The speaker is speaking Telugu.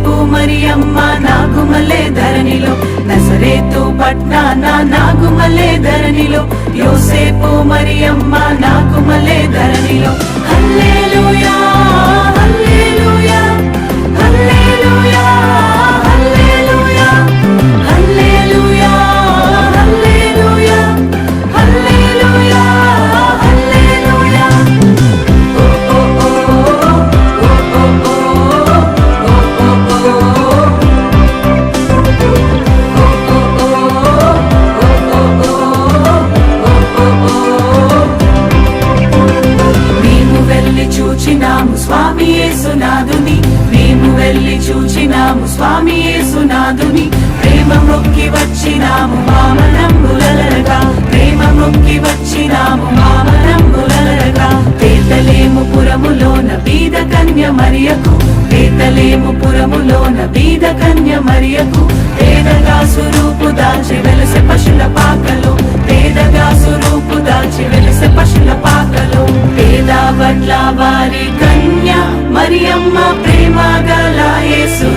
యోసేపు మరియమ్మ నాగుమలే ధరణిలో, నజరేతు పట్నాన నాగుమలే ధరణిలో, యోసేపు మరియమ్మ నాగుమలే ధరణిలో. హల్లెలూయా హల్లెలూయా హల్లెలూయా హల్లెలూయా హల్లెలూయా హల్లెలూయా హల్లెలూయా హల్లెలూయా. ఓ ఓ ఓ ఓ చూచినాము స్వామి యేసునాథుని, మేము వెళ్ళి చూచినాము స్వామి యేసునాథుని. ప్రేమ మొక్కి వచ్చినాము మామనంబులరగా, ప్రేమ మొక్కి వచ్చినాము మామనంబులరగా. బేతలేము పురములోన బీద కన్య మరియకు, బేతలేము పురములోన బీద కన్య మరియకు. పేదగా స్వరూపు దాల్చి వెలసె పశుల పాకలో, పేదగా స్వరూపు దాల్చి వెలసె పశుల పాకలో. పేద వడ్ల వారి కన్య మరియమ్మ, ప్రేమ గల యేసు